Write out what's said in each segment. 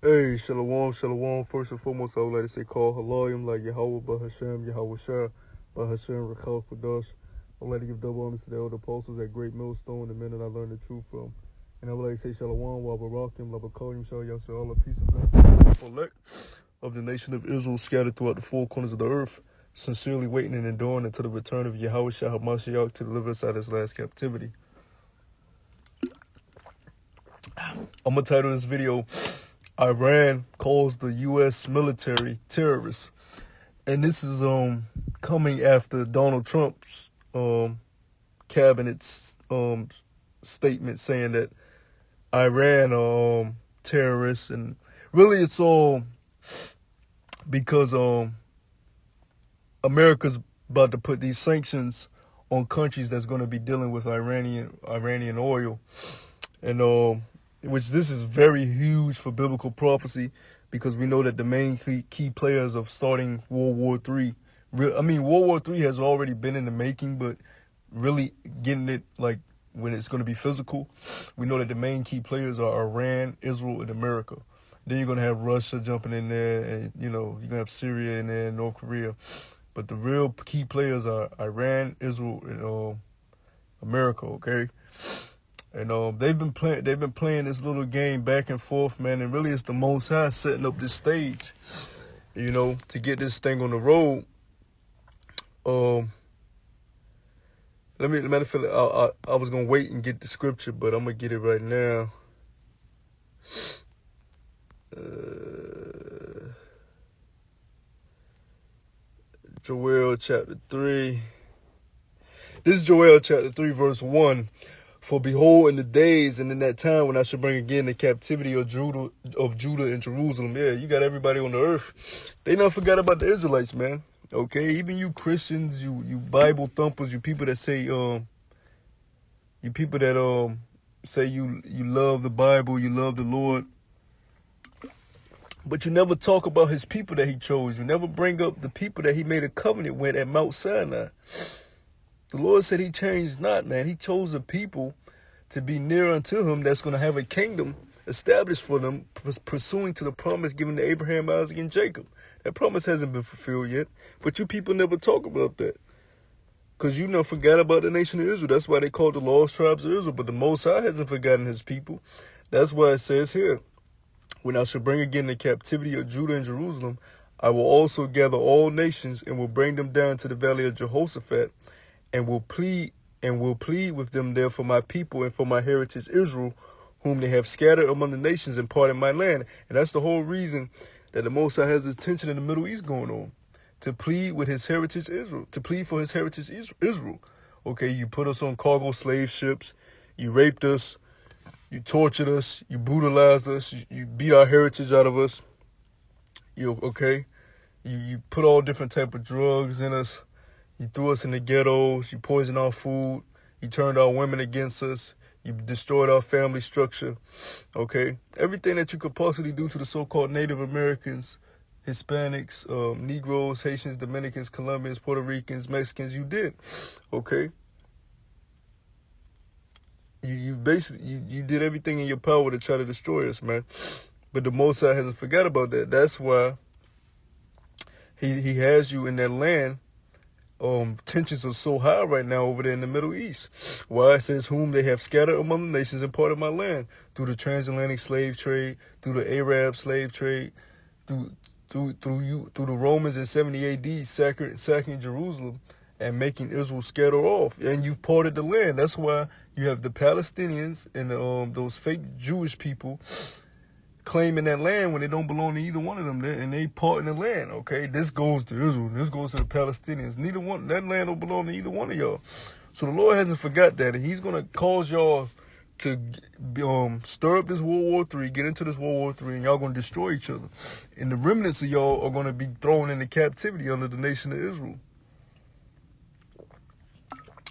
Hey, Shalom, Shalom. First and foremost, I would like to say call Halayim like Yahweh Bahashem, Yahweh Shah, Bahashem, Rachel Fadash. I would like to give double honors to the elder apostles at Great Millstone, the men that I learned the truth from. And I would like to say Shalom, Wabarakim, Labakolim, Shah, Yasha, Allah, peace and blessings for elect of the nation of Israel scattered throughout the four corners of the earth, sincerely waiting and enduring until the return of Yahweh Shah HaMashiach to deliver us out of this last captivity. I'm going to title this video, Iran calls the U.S. military terrorists. And this is coming after Donald Trump's cabinet's statement saying that Iran are terrorists. And really it's all because America's about to put these sanctions on countries that's going to be dealing with Iranian oil. And which this is very huge for biblical prophecy, because we know that the main key players of starting World War III, World War III has already been in the making, but really getting it like when it's going to be physical, we know that the main key players are Iran, Israel, and America. Then you're going to have Russia jumping in there, and you're going to have Syria in there, and North Korea. But the real key players are Iran, Israel, and America, okay? And they've been playing this little game back and forth, man. And really, it's the Most High setting up this stage, to get this thing on the road. Matter of fact, I was gonna wait and get the scripture, but I'm gonna get it right now. Joel chapter 3. This is Joel chapter 3, verse 1. For behold, in the days and in that time when I shall bring again the captivity of Judah and Jerusalem. Yeah, you got everybody on the earth. They not forgot about the Israelites, man. Okay, even you Christians, you Bible thumpers, you people that say say you love the Bible, you love the Lord, but you never talk about his people that he chose. You never bring up the people that he made a covenant with at Mount Sinai. The Lord said he changed not, man. He chose a people to be near unto him that's going to have a kingdom established for them, pursuing to the promise given to Abraham, Isaac, and Jacob. That promise hasn't been fulfilled yet, but you people never talk about that, because you never forgot about the nation of Israel. That's why they call the lost tribes of Israel, but the Most High hasn't forgotten his people. That's why it says here, when I shall bring again the captivity of Judah and Jerusalem, I will also gather all nations and will bring them down to the valley of Jehoshaphat, and will plead with them there for my people and for my heritage Israel, whom they have scattered among the nations and parted my land. And that's the whole reason that the Most High has this tension in the Middle East going on, to plead with his heritage Israel, to plead for his heritage Israel. Okay, you put us on cargo slave ships, you raped us, you tortured us, you brutalized us, you beat our heritage out of us. You put all different type of drugs in us. You threw us in the ghettos. You poisoned our food. You turned our women against us. You destroyed our family structure. Okay? Everything that you could possibly do to the so-called Native Americans, Hispanics, Negroes, Haitians, Dominicans, Colombians, Puerto Ricans, Mexicans, you did. Okay? You did everything in your power to try to destroy us, man. But the Most High hasn't forgot about that. That's why he has you in that land. Tensions are so high right now over there in the Middle East. Why? It says, whom they have scattered among the nations and parted my land, through the transatlantic slave trade, through the Arab slave trade, through the Romans in 70 AD sacking Jerusalem and making Israel scatter off. And you've parted the land. That's why you have the Palestinians and those fake Jewish people claiming that land when they don't belong to either one of them, and they part in the land. Okay, this goes to Israel, this goes to the Palestinians. Neither one, that land don't belong to either one of y'all. So the Lord hasn't forgot that, and he's gonna cause y'all to stir up this World War III, get into this World War III, and y'all gonna destroy each other. And the remnants of y'all are gonna be thrown into captivity under the nation of Israel.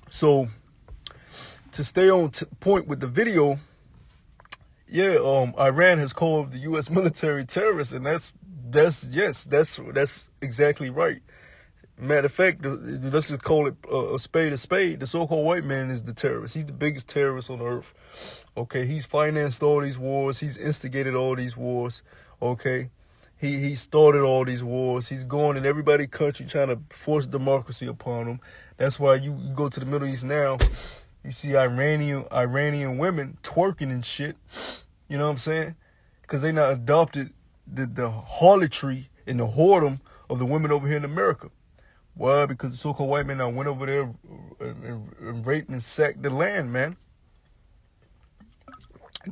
So to stay on point with the video, yeah, Iran has called the U.S. military terrorists, and that's exactly right. Matter of fact, let's just call it a spade a spade. The so-called white man is the terrorist. He's the biggest terrorist on earth. Okay, he's financed all these wars. He's instigated all these wars. Okay, he started all these wars. He's going in everybody's country trying to force democracy upon them. That's why you go to the Middle East now, you see Iranian women twerking and shit. You know what I'm saying? Because they not adopted the harlotry and the whoredom of the women over here in America. Why? Because the so-called white men now went over there and raped and sacked the land, man.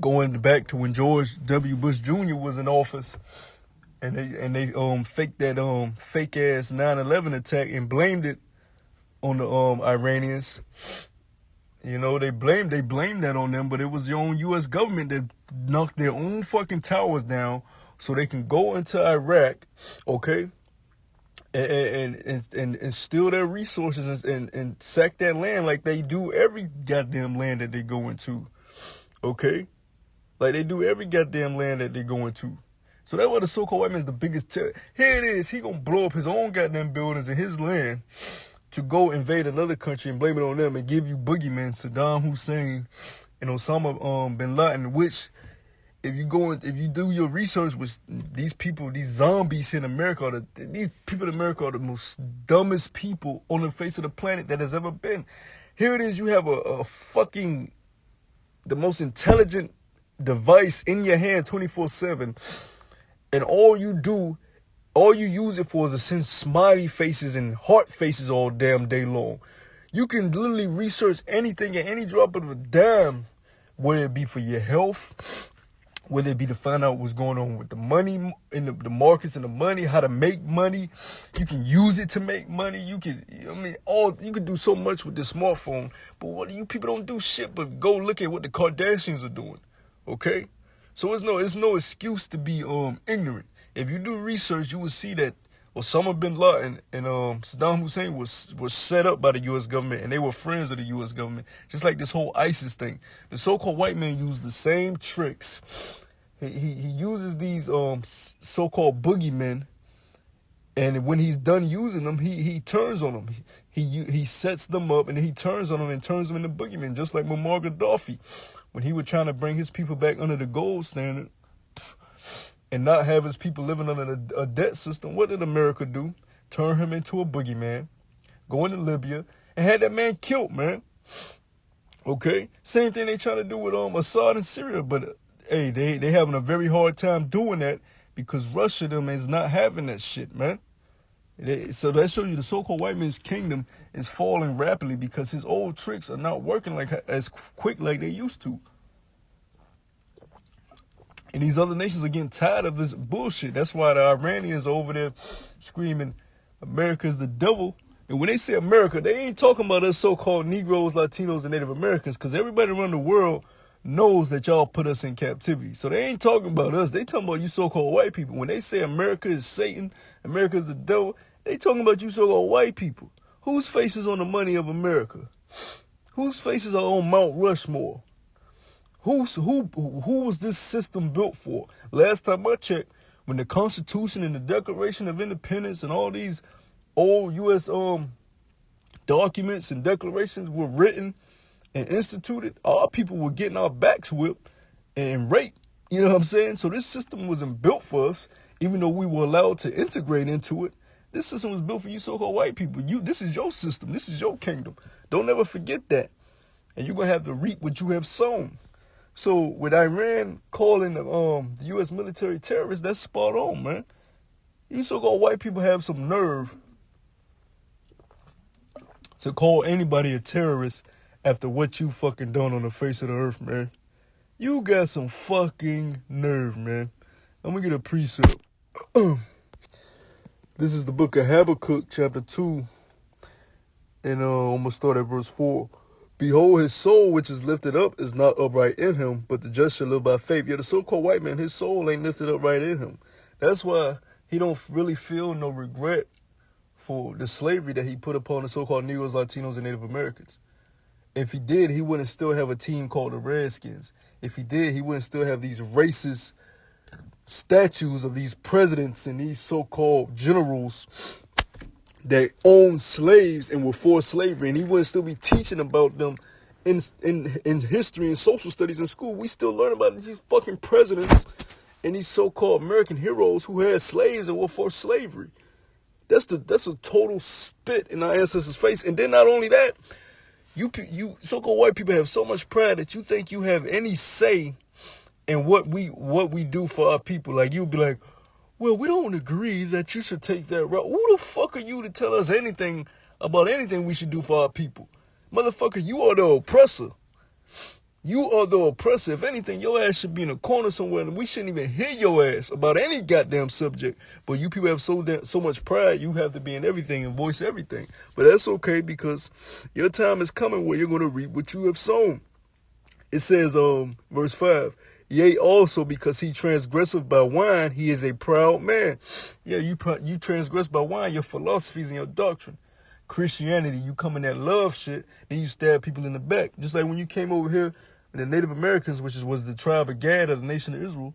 Going back to when George W. Bush Jr. was in office, and they faked that fake ass 9/11 attack and blamed it on the Iranians. You know, they blamed that on them, but it was the own U.S. government that knocked their own fucking towers down so they can go into Iraq, okay, and steal their resources and sack that land like they do every goddamn land that they go into, okay, like they do every goddamn land that they go into. So that's why the so-called white man is the biggest terror. Here it is, he gonna blow up his own goddamn buildings in his land to go invade another country and blame it on them and give you boogeymen, Saddam Hussein and Osama bin Laden, which if you do your research with these people, these zombies in America, these people in America are the most dumbest people on the face of the planet that has ever been. Here it is, you have a fucking, the most intelligent device in your hand 24/7, and all you use it for is to send smiley faces and heart faces all damn day long. You can literally research anything at any drop of a dime, whether it be for your health, whether it be to find out what's going on with the money in the markets and the money, how to make money. You can use it to make money. You can do so much with this smartphone. But what you people don't do shit but go look at what the Kardashians are doing. Okay? So it's no excuse to be ignorant. If you do research, you will see that Osama bin Laden and Saddam Hussein was set up by the U.S. government, and they were friends of the U.S. government. Just like this whole ISIS thing. The so-called white man used the same tricks. He uses these so-called boogeymen, and when he's done using them, he turns on them. He sets them up, and he turns on them and turns them into boogeymen, just like Muammar Gaddafi. When he was trying to bring his people back under the gold standard and not have his people living under a debt system, what did America do? Turn him into a boogeyman, go into Libya, and had that man killed, man. Okay? Same thing they trying to do with Assad in Syria, but hey, they having a very hard time doing that because Russia them is not having that shit, man. So that shows you the so-called white man's kingdom is falling rapidly because his old tricks are not working as quick like they used to. And these other nations are getting tired of this bullshit. That's why the Iranians are over there screaming, America's the devil. And when they say America, they ain't talking about us so-called Negroes, Latinos, and Native Americans, because everybody around the world knows that y'all put us in captivity. So they ain't talking about us. They talking about you so-called white people. When they say America is Satan, America is the devil, they talking about you so-called white people. Whose face is on the money of America? Whose faces are on Mount Rushmore? Who was this system built for? Last time I checked, when the Constitution and the Declaration of Independence and all these old U.S. documents and declarations were written and instituted, our people were getting our backs whipped and raped. You know what I'm saying? So this system wasn't built for us, even though we were allowed to integrate into it. This system was built for you so-called white people. This is your system. This is your kingdom. Don't ever forget that. And you're going to have to reap what you have sown. So with Iran calling the U.S. military terrorists, that's spot on, man. You so-called white people have some nerve to call anybody a terrorist after what you fucking done on the face of the earth, man. You got some fucking nerve, man. I'm gonna get a precept. This is the book of Habakkuk, chapter 2. And I'm gonna start at verse 4. Behold, his soul which is lifted up is not upright in him, but the just shall live by faith. Yet the so-called white man, his soul ain't lifted up right in him. That's why he don't really feel no regret for the slavery that he put upon the so-called Negroes, Latinos, and Native Americans. If he did, he wouldn't still have a team called the Redskins. If he did, he wouldn't still have these racist statues of these presidents and these so-called generals that owned slaves and were for slavery, and he wouldn't still be teaching about them in history and social studies in school. We still learn about these fucking presidents and these so-called American heroes who had slaves and were for slavery. That's a total spit in our ancestors' face. And then not only that, you so-called white people have so much pride that you think you have any say in what we do for our people. Like, you'll be like, well, we don't agree that you should take that route. Who the fuck are you to tell us anything about anything we should do for our people? Motherfucker, you are the oppressor. You are the oppressor. If anything, your ass should be in a corner somewhere, and we shouldn't even hear your ass about any goddamn subject. But you people have so much pride, you have to be in everything and voice everything. But that's okay, because your time is coming where you're going to reap what you have sown. It says, verse 5, yea, also because he transgresseth by wine, he is a proud man. Yeah, you transgress by wine, your philosophies and your doctrine. Christianity, you come in that love shit, then you stab people in the back. Just like when you came over here, the Native Americans, which was the tribe of Gad of the nation of Israel,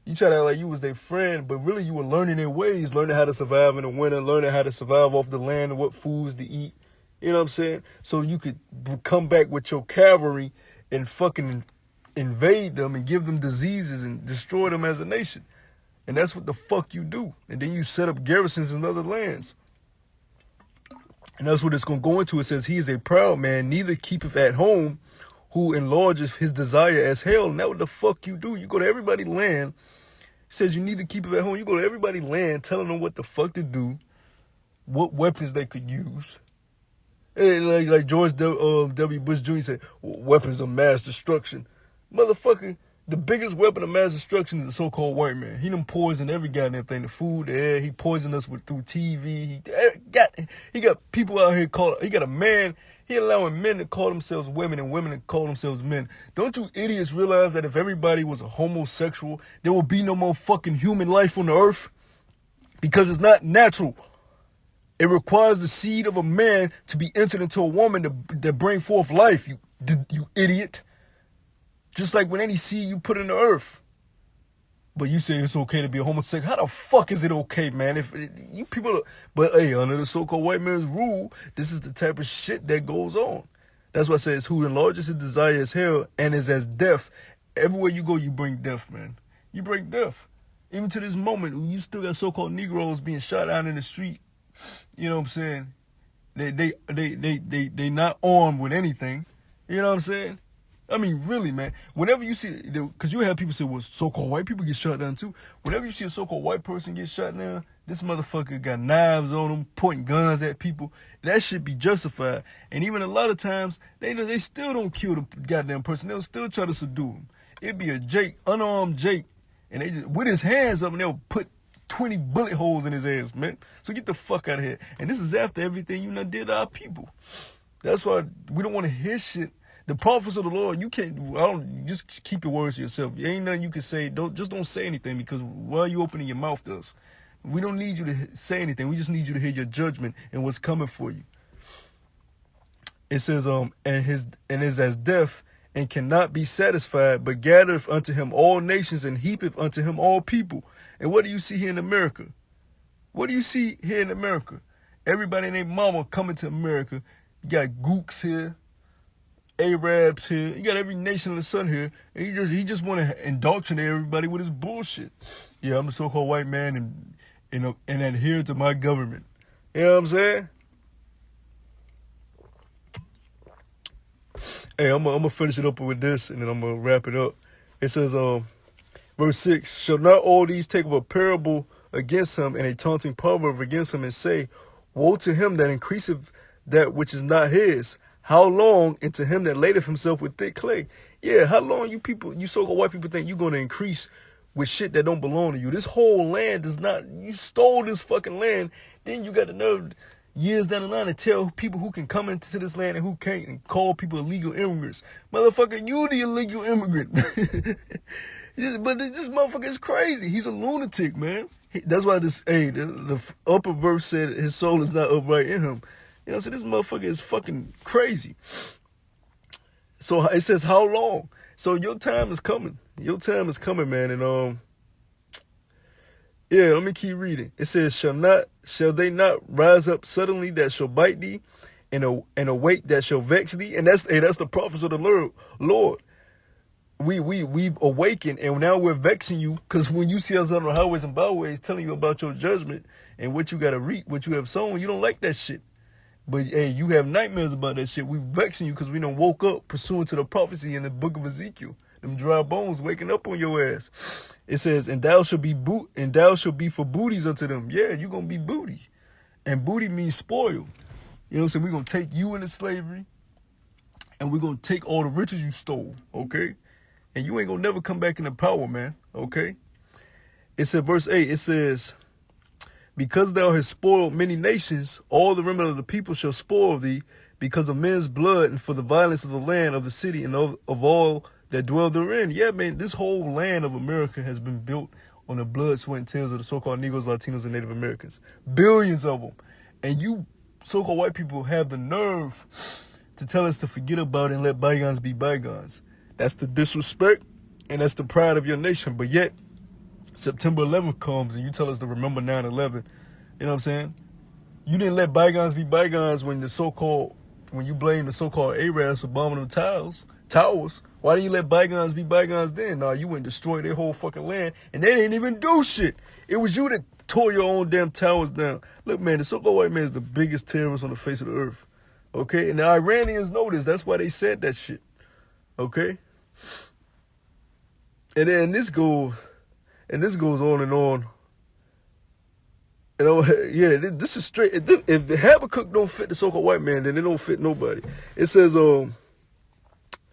you try to act like you was their friend, but really you were learning their ways, learning how to survive in the winter, learning how to survive off the land and what foods to eat. You know what I'm saying? So you could come back with your cavalry and fucking invade them and give them diseases and destroy them as a nation. And that's what the fuck you do. And then you set up garrisons in other lands. And that's what it's going to go into. It says, he is a proud man, neither keepeth at home, who enlarges his desire as hell. And that's what the fuck you do. You go to everybody's land. It says you need to keep it at home. You go to everybody's land telling them what the fuck to do, what weapons they could use. And like George W. Bush Jr. said, weapons of mass destruction. Motherfucker, the biggest weapon of mass destruction is the so-called white man. He done poisoned every goddamn thing, the food, the air. He poisoned us through TV. He got people out here he got a man. He allowing men to call themselves women and women to call themselves men. Don't you idiots realize that if everybody was a homosexual, there will be no more fucking human life on the earth? Because it's not natural. It requires the seed of a man to be entered into a woman to bring forth life, you idiot. Just like when any seed you put in the earth. But you say it's okay to be a homosexual. How the fuck is it okay, man? If you people, but hey, under the so-called white man's rule, this is the type of shit that goes on. That's why I say it's who enlarges his desire as hell and is as death. Everywhere you go, you bring death, man. You bring death. Even to this moment, you still got so-called Negroes being shot out in the street. You know what I'm saying? They not armed with anything. You know what I'm saying? I mean, really, man. Whenever you see, because you have people say, well, so-called white people get shot down too. Whenever you see a so-called white person get shot down, this motherfucker got knives on him, pointing guns at people. That should be justified. And even a lot of times, they still don't kill the goddamn person. They'll still try to subdue him. It'd be a Jake, unarmed Jake, and they just, with his hands up, and they'll put 20 bullet holes in his ass, man. So get the fuck out of here. And this is after everything you done did to our people. That's why we don't want to hear shit. The prophets of the Lord, just keep your words to yourself. There ain't nothing you can say. Don't say anything, because while you opening your mouth to us, we don't need you to say anything. We just need you to hear your judgment and what's coming for you. It says, and is as deaf and cannot be satisfied, but gathereth unto him all nations and heapeth unto him all people. And what do you see here in America? What do you see here in America? Everybody named mama coming to America. You got gooks here, Arabs here. You got every nation of the sun here. And he just want to indoctrinate everybody with his bullshit. Yeah, I'm a so-called white man and adhere to my government. You know what I'm saying? Hey, I'm gonna finish it up with this, and then I'm gonna wrap it up. It says, verse 6, shall not all these take up a parable against him and a taunting proverb against him, and say, woe to him that increaseth that which is not his. How long? And to him that ladeth himself with thick clay. Yeah, how long you so-called white people think you're going to increase with shit that don't belong to you? This whole land does not, you stole this fucking land. Then you got the nerve years down the line to tell people who can come into this land and who can't, and call people illegal immigrants. Motherfucker, you the illegal immigrant. But this motherfucker is crazy. He's a lunatic, man. That's why the upper verse said his soul is not upright in him. You know, so this motherfucker is fucking crazy. So it says, how long? So your time is coming. Your time is coming, man. And yeah, let me keep reading. It says, shall they not rise up suddenly that shall bite thee, and awake that shall vex thee? And that's the prophets of the Lord. we've awakened, and now we're vexing you, because when you see us on the highways and byways telling you about your judgment and what you got to reap, what you have sown, you don't like that shit. But hey, you have nightmares about that shit. We vexing you because we done woke up pursuant to the prophecy in the book of Ezekiel. Them dry bones waking up on your ass. It says, and thou shall be for booties unto them. Yeah, you gonna be booty. And booty means spoil. You know what I'm saying? We're gonna take you into slavery, and we're gonna take all the riches you stole, okay? And you ain't gonna never come back into power, man. Okay? It said, verse 8, it says, because thou hast spoiled many nations, all the remnant of the people shall spoil thee, because of men's blood, and for the violence of the land, of the city, and of all that dwell therein. Yeah, man, this whole land of America has been built on the blood, sweat, and tears of the so-called Negroes, Latinos, and Native Americans. Billions of them. And you so-called white people have the nerve to tell us to forget about it and let bygones be bygones. That's the disrespect, and that's the pride of your nation. But yet, September 11th comes, and you tell us to remember 9/11. You know what I'm saying? You didn't let bygones be bygones when you blame the so-called Arabs for bombing them towers. Why didn't you let bygones be bygones then? Nah, you went and destroyed their whole fucking land, and they didn't even do shit. It was you that tore your own damn towers down. Look, man, the so-called white man is the biggest terrorist on the face of the earth. Okay? And the Iranians know this. That's why they said that shit. Okay? And then this goes on and on. You know, yeah, this is straight. If the Habakkuk don't fit the so-called white man, then it don't fit nobody. It says,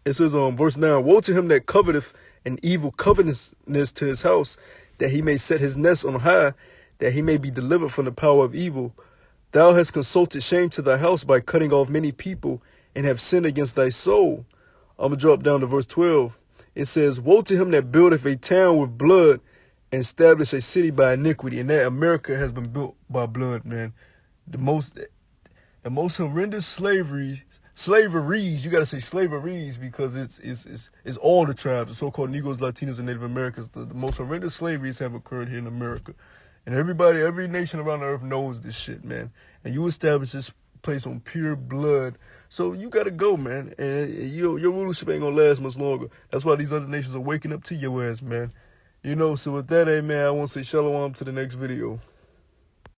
verse 9, woe to him that coveteth an evil covetousness to his house, that he may set his nest on high, that he may be delivered from the power of evil. Thou hast consulted shame to thy house by cutting off many people, and have sinned against thy soul. I'm going to drop down to verse 12. It says, woe to him that buildeth a town with blood, and establish a city by iniquity. And that America has been built by blood, man. The most horrendous slaveries, you got to say slaveries, because it's all the tribes, the so-called Negroes, Latinos, and Native Americans. The most horrendous slaveries have occurred here in America. And every nation around the earth knows this shit, man. And you establish this place on pure blood. So you got to go, man. And your rulership ain't going to last much longer. That's why these other nations are waking up to your ass, man. You know, so with that, hey, man, I want to say shalom to the next video.